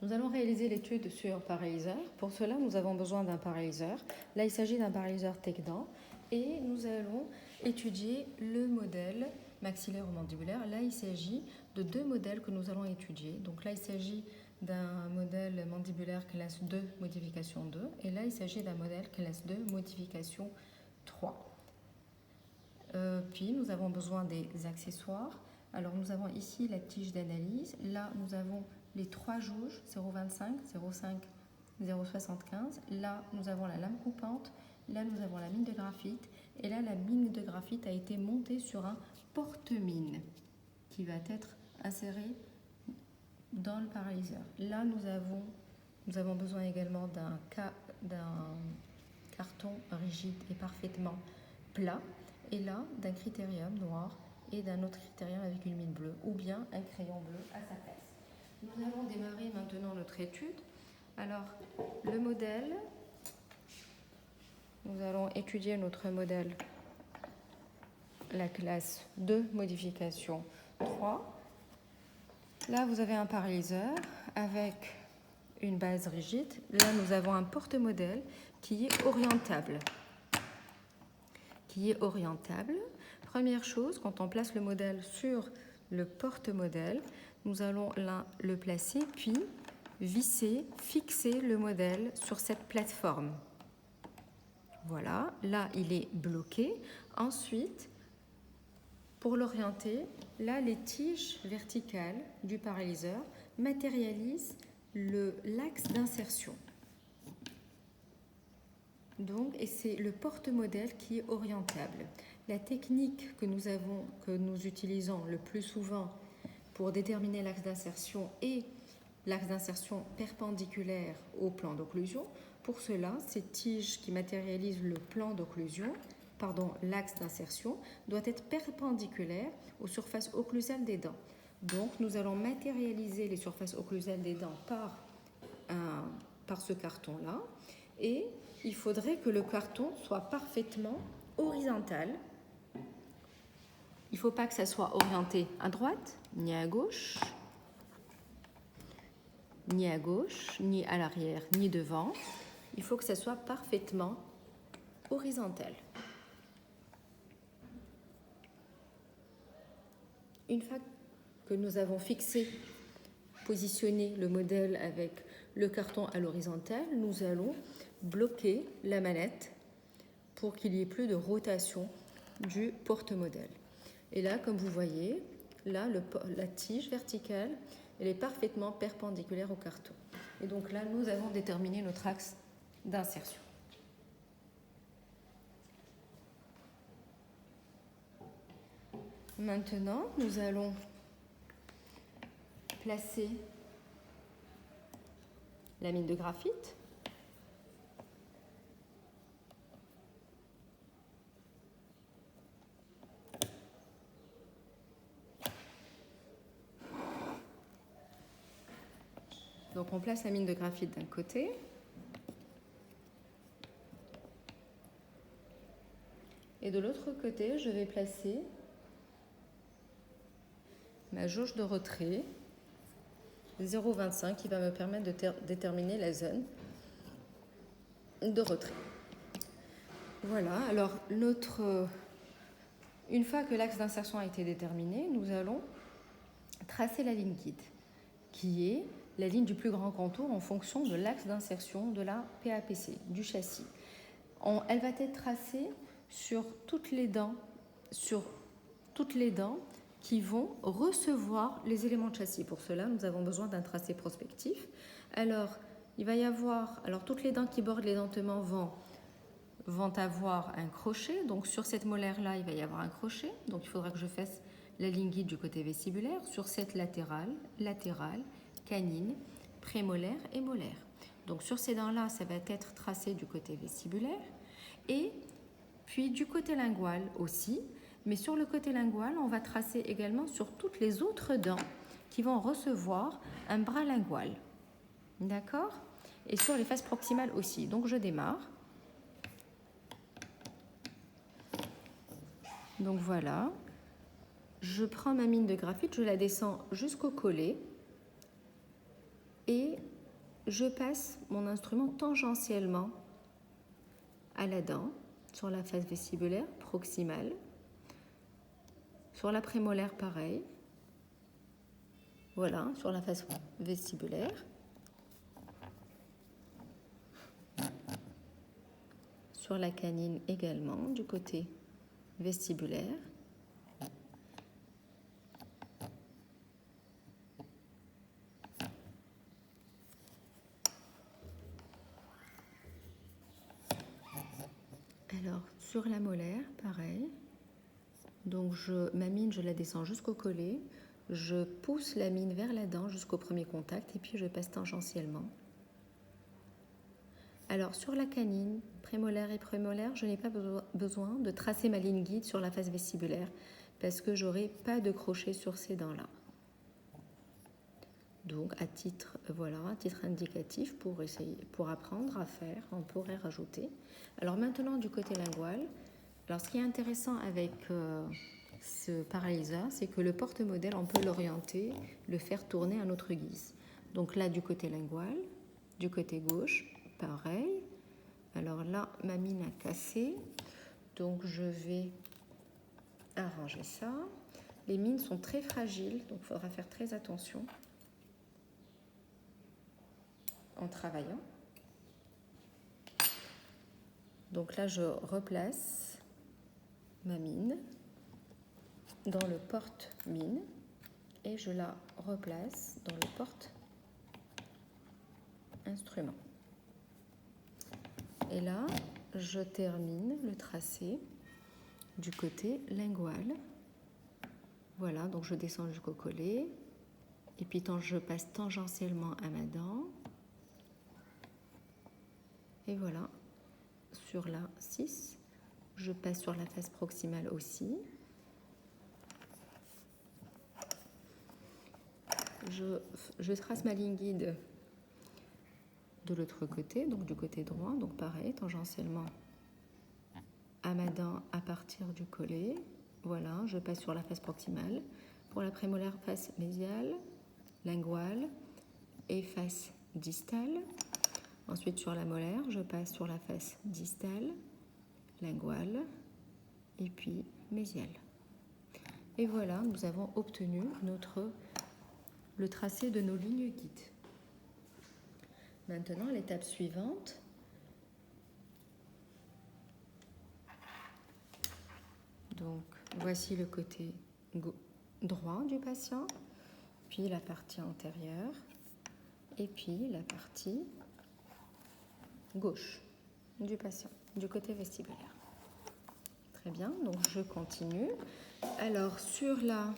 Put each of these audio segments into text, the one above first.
nous allons réaliser l'étude sur paralyseur. Pour cela, nous avons besoin d'un paralyseur. Là, il s'agit d'un paralyseur Tecdan et nous allons étudier le modèle maxillaire ou mandibulaire. Là, il s'agit de deux modèles que nous allons étudier. Donc là, il s'agit d'un modèle mandibulaire classe 2, modification 2. Et là, il s'agit d'un modèle classe 2, modification 3. Puis, nous avons besoin des accessoires. Alors, nous avons ici la tige d'analyse. Là, nous avons les trois jauges, 0,25, 0,5, 0,75. Là, nous avons la lame coupante. Là, nous avons la mine de graphite. Et là, la mine de graphite a été montée sur un porte-mine qui va être inséré dans le paralyseur. Là, nous avons besoin également d'un carton rigide et parfaitement plat. Et là, d'un critérium noir et d'un autre critérium avec une mine bleue, ou bien un crayon bleu à sa place. Nous allons démarrer maintenant notre étude. Alors, le modèle, nous allons étudier notre modèle, la classe 2, modification 3. Là, vous avez un paralyseur avec une base rigide. Là, nous avons un porte-modèle qui est orientable. Première chose, quand on place le modèle sur le porte-modèle, nous allons le placer, puis visser, fixer le modèle sur cette plateforme. Voilà, là, il est bloqué. Ensuite, pour l'orienter, là, les tiges verticales du paralyseur matérialisent l'axe d'insertion. Donc, et c'est le porte-modèle qui est orientable. La technique que nous utilisons le plus souvent pour déterminer l'axe d'insertion est l'axe d'insertion perpendiculaire au plan d'occlusion. Pour cela, ces tiges qui matérialisent le plan d'occlusion, l'axe d'insertion, doit être perpendiculaire aux surfaces occlusales des dents. Donc, nous allons matérialiser les surfaces occlusales des dents par ce carton-là. Et il faudrait que le carton soit parfaitement horizontal. Il ne faut pas que ça soit orienté à droite, ni à gauche, ni à l'arrière, ni devant. Il faut que ça soit parfaitement horizontal. Une fois que nous avons positionné le modèle avec le carton à l'horizontale, nous allons bloquer la manette pour qu'il n'y ait plus de rotation du porte-modèle. Et là, comme vous voyez, là, la tige verticale, elle est parfaitement perpendiculaire au carton. Et donc là, nous avons déterminé notre axe d'insertion. Maintenant, nous allons placer la mine de graphite. Donc on place la mine de graphite d'un côté. Et de l'autre côté, je vais placer ma jauge de retrait 0,25 qui va me permettre de déterminer la zone de retrait. Voilà, alors une fois que l'axe d'insertion a été déterminé, nous allons tracer la ligne guide, qui est la ligne du plus grand contour en fonction de l'axe d'insertion de la PAPC, du châssis. Elle va être tracée sur toutes les dents qui vont recevoir les éléments de châssis. Pour cela, nous avons besoin d'un tracé prospectif. Alors, toutes les dents qui bordent l'édentement vont avoir un crochet. Donc, sur cette molaire-là, il va y avoir un crochet. Donc, il faudra que je fasse la ligne guide du côté vestibulaire. Sur cette latérale, canine, prémolaire et molaire. Donc, sur ces dents-là, ça va être tracé du côté vestibulaire. Et puis, du côté lingual aussi. Mais sur le côté lingual, on va tracer également sur toutes les autres dents qui vont recevoir un bras lingual. D'accord ? Et sur les faces proximales aussi. Donc, je démarre. Donc, voilà. Je prends ma mine de graphite, je la descends jusqu'au collet. Et je passe mon instrument tangentiellement à la dent, sur la face vestibulaire proximale, sur la prémolaire pareil, voilà, sur la face vestibulaire, sur la canine également, du côté vestibulaire. Alors, sur la molaire, pareil. Donc, ma mine, je la descends jusqu'au collet. Je pousse la mine vers la dent jusqu'au premier contact et puis je passe tangentiellement. Alors, sur la canine, prémolaire et prémolaire, je n'ai pas besoin de tracer ma ligne guide sur la face vestibulaire parce que j'aurai pas de crochet sur ces dents-là. Donc, à titre indicatif pour apprendre à faire, on pourrait rajouter. Alors maintenant, du côté lingual, alors ce qui est intéressant avec ce paralyseur, c'est que le porte-modèle, on peut l'orienter, le faire tourner à notre guise. Donc là, du côté lingual, du côté gauche, pareil. Alors là, ma mine a cassé, donc je vais arranger ça. Les mines sont très fragiles, donc il faudra faire très attention en travaillant. Donc là, je replace ma mine dans le porte-mine et je la replace dans le porte-instrument. Et là, je termine le tracé du côté lingual. Voilà, donc je descends jusqu'au collet et puis je passe tangentiellement à ma dent. Et voilà, sur la 6, je passe sur la face proximale aussi. Je trace ma ligne guide de l'autre côté, donc du côté droit, donc pareil, tangentiellement à ma dent à partir du collet. Voilà, je passe sur la face proximale. Pour la prémolaire, face médiale, linguale et face distale. Ensuite, sur la molaire, je passe sur la face distale, linguale et puis mésiale. Et voilà, nous avons obtenu le tracé de nos lignes guides. Maintenant, l'étape suivante. Donc, voici le côté droit du patient, puis la partie antérieure, et puis la partie gauche du patient, du côté vestibulaire. Très bien, donc je continue. Alors, sur la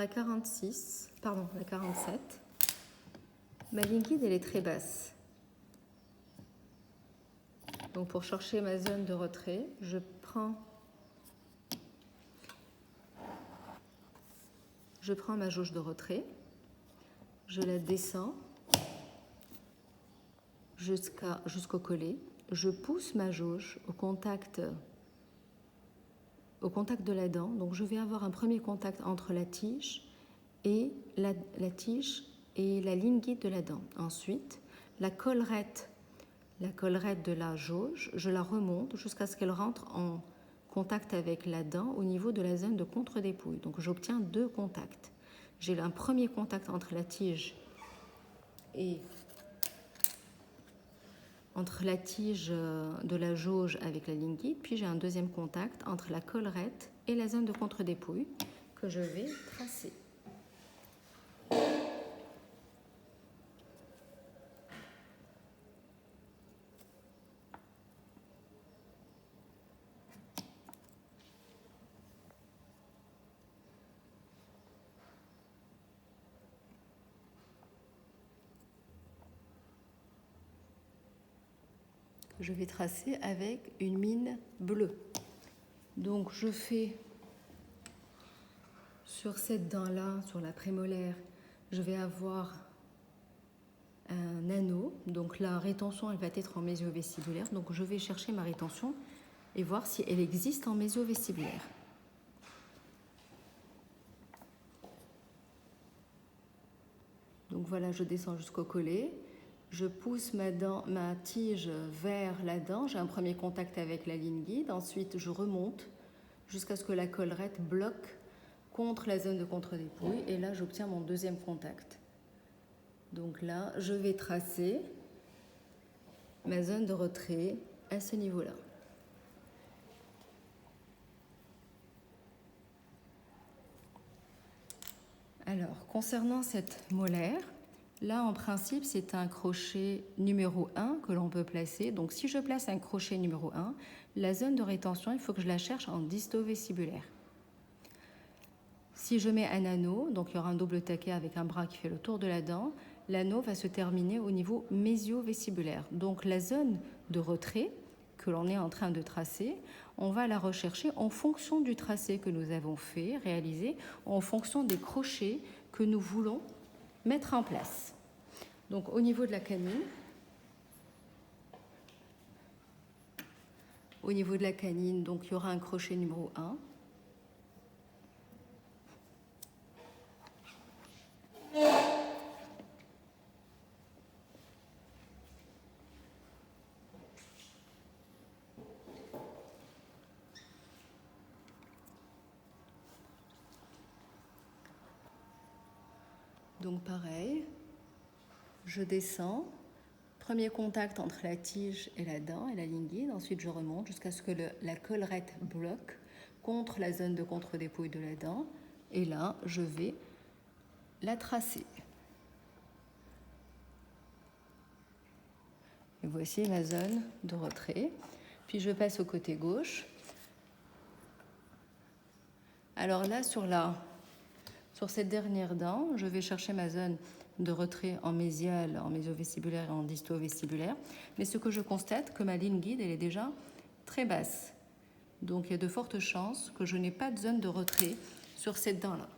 47, ma ligne guide, elle est très basse. Donc, pour chercher ma zone de retrait, je prends ma jauge de retrait, je la descends jusqu'au collet, je pousse ma jauge au contact de la dent. Donc je vais avoir un premier contact entre la tige et la ligne guide de la dent. Ensuite, la collerette de la jauge, je la remonte jusqu'à ce qu'elle rentre en contact avec la dent au niveau de la zone de contre-dépouille. Donc j'obtiens 2 contacts. J'ai un premier contact entre la tige de la jauge avec la ligne guide, puis j'ai un deuxième contact entre la collerette et la zone de contre-dépouille que je vais tracer. Je vais tracer avec une mine bleue. Donc je fais sur cette dent-là, sur la prémolaire, je vais avoir un anneau. Donc la rétention, elle va être en mésio-vestibulaire. Donc je vais chercher ma rétention et voir si elle existe en mésio-vestibulaire. Donc voilà, je descends jusqu'au collet. je pousse ma tige vers la dent, j'ai un premier contact avec la ligne guide, ensuite je remonte jusqu'à ce que la collerette bloque contre la zone de contre-dépouille et là j'obtiens mon deuxième contact. Donc là, je vais tracer ma zone de retrait à ce niveau-là. Alors, concernant cette molaire, là, en principe, c'est un crochet numéro 1 que l'on peut placer. Donc, si je place un crochet numéro 1, la zone de rétention, il faut que je la cherche en disto-vestibulaire. Si je mets un anneau, donc il y aura un double taquet avec un bras qui fait le tour de la dent, l'anneau va se terminer au niveau mésio-vestibulaire. Donc, la zone de retrait que l'on est en train de tracer, on va la rechercher en fonction du tracé que nous avons fait, réalisé, en fonction des crochets que nous voulons mettre en place. Donc au niveau de la canine, donc, il y aura un crochet numéro 1. Donc pareil, je descends, premier contact entre la tige et la dent et la ligne guide, ensuite je remonte jusqu'à ce que la collerette bloque contre la zone de contre-dépouille de la dent et là je vais la tracer. Et voici ma zone de retrait. Puis je passe au côté gauche. Alors là, sur cette dernière dent, je vais chercher ma zone de retrait en mésial, en mésio-vestibulaire et en disto-vestibulaire. Mais ce que je constate, que ma ligne guide, elle est déjà très basse. Donc il y a de fortes chances que je n'ai pas de zone de retrait sur cette dent-là.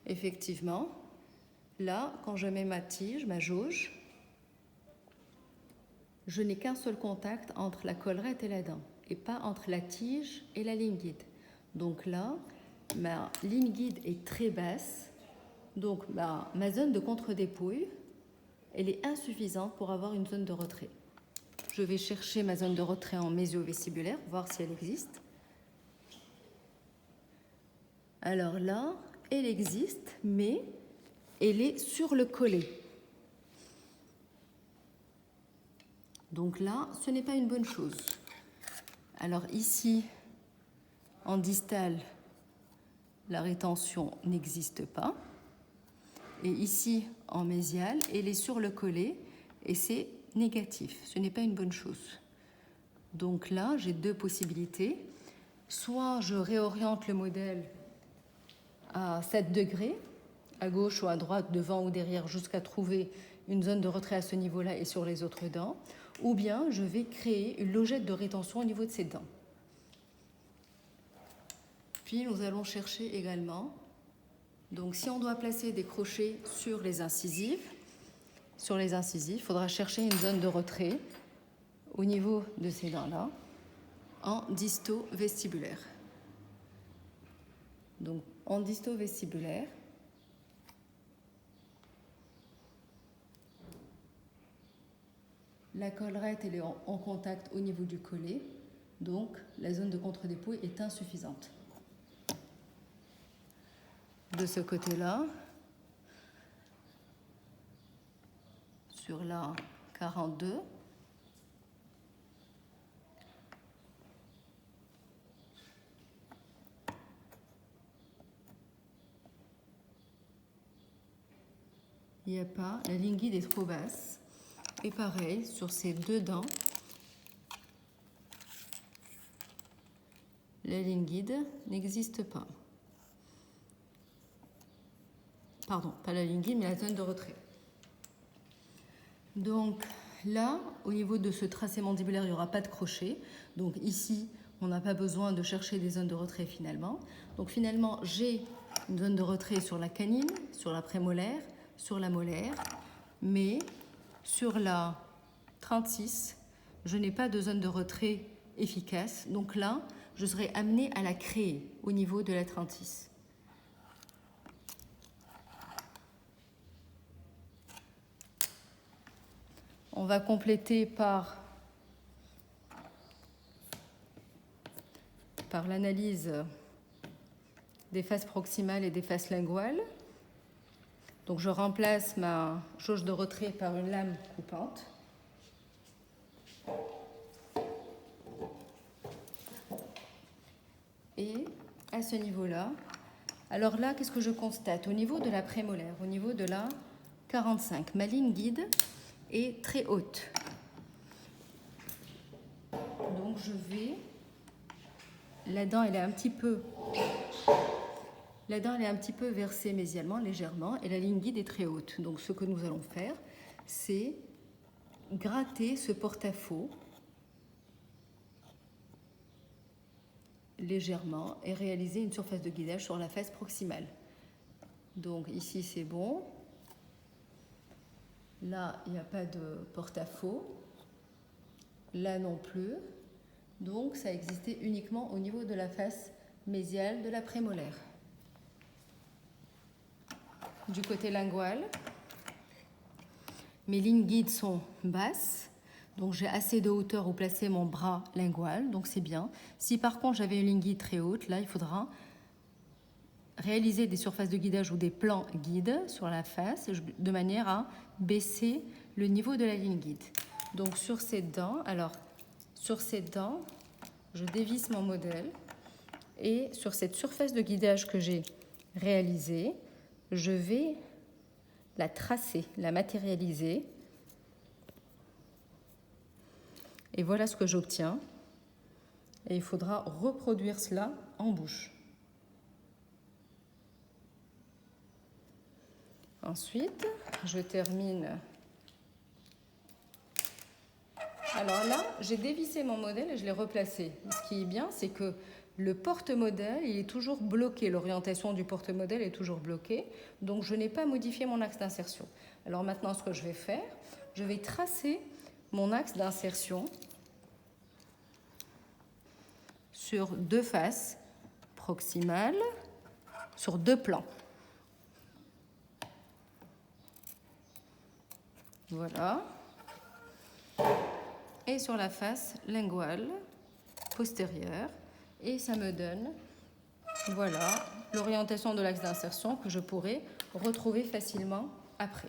Effectivement, là, quand je mets ma tige, ma jauge, je n'ai qu'un seul contact entre la collerette et la dent, et pas entre la tige et la ligne guide. Donc là, ma ligne guide est très basse, donc ma zone de contre-dépouille, elle est insuffisante pour avoir une zone de retrait. Je vais chercher ma zone de retrait en mésio-vestibulaire, voir si elle existe. Alors là, elle existe, mais elle est sur le collet. Donc là, ce n'est pas une bonne chose. Alors ici, en distal, la rétention n'existe pas. Et ici, en mésial, elle est sur le collet et c'est négatif. Ce n'est pas une bonne chose. Donc là, j'ai deux possibilités. Soit je réoriente le modèle à 7 degrés, à gauche ou à droite, devant ou derrière, jusqu'à trouver une zone de retrait à ce niveau-là et sur les autres dents, ou bien je vais créer une logette de rétention au niveau de ces dents. Puis nous allons chercher également, donc si on doit placer des crochets sur les incisives, il faudra chercher une zone de retrait au niveau de ces dents-là en disto-vestibulaire. Donc en disto-vestibulaire, la collerette elle est en contact au niveau du collet, donc la zone de contre-dépouille est insuffisante. De ce côté-là, sur la 42, il n'y a pas, la ligne guide est trop basse. Et pareil, sur ces deux dents, la ligne guide n'existe pas. Pardon, pas la ligne guide, mais la zone de retrait. Donc là, au niveau de ce tracé mandibulaire, il n'y aura pas de crochet. Donc ici, on n'a pas besoin de chercher des zones de retrait finalement. Donc finalement, j'ai une zone de retrait sur la canine, sur la prémolaire, sur la molaire, mais sur la 36, je n'ai pas de zone de retrait efficace. Donc là, je serai amenée à la créer au niveau de la 36. On va compléter par l'analyse des faces proximales et des faces linguales. Donc je remplace ma jauge de retrait par une lame coupante. Et à ce niveau-là, alors là, qu'est-ce que je constate? Au niveau de la prémolaire, au niveau de la 45, ma ligne guide est très haute. Donc je vais... La dent, elle est un petit peu versée mésialement, légèrement, et la ligne guide est très haute. Donc ce que nous allons faire, c'est gratter ce porte-à-faux légèrement et réaliser une surface de guidage sur la face proximale. Donc ici c'est bon. Là, il n'y a pas de porte-à-faux. Là non plus. Donc ça existait uniquement au niveau de la face mésiale de la prémolaire. Du côté lingual, mes lignes guides sont basses. Donc j'ai assez de hauteur où placer mon bras lingual, donc c'est bien. Si par contre j'avais une ligne guide très haute, là il faudra réaliser des surfaces de guidage ou des plans guides sur la face de manière à baisser le niveau de la ligne guide. Donc sur ces dents, je dévisse mon modèle et sur cette surface de guidage que j'ai réalisée, je vais la tracer, la matérialiser. Et voilà ce que j'obtiens. Et il faudra reproduire cela en bouche. Ensuite, je termine. Alors là, j'ai dévissé mon modèle et je l'ai replacé. Ce qui est bien, c'est que le porte-modèle, il est toujours bloqué. L'orientation du porte-modèle est toujours bloquée. Donc, je n'ai pas modifié mon axe d'insertion. Alors maintenant, ce que je vais faire, je vais tracer mon axe d'insertion sur deux faces proximales, sur deux plans. Voilà. Et sur la face linguale postérieure. Et ça me donne, voilà, l'orientation de l'axe d'insertion que je pourrai retrouver facilement après.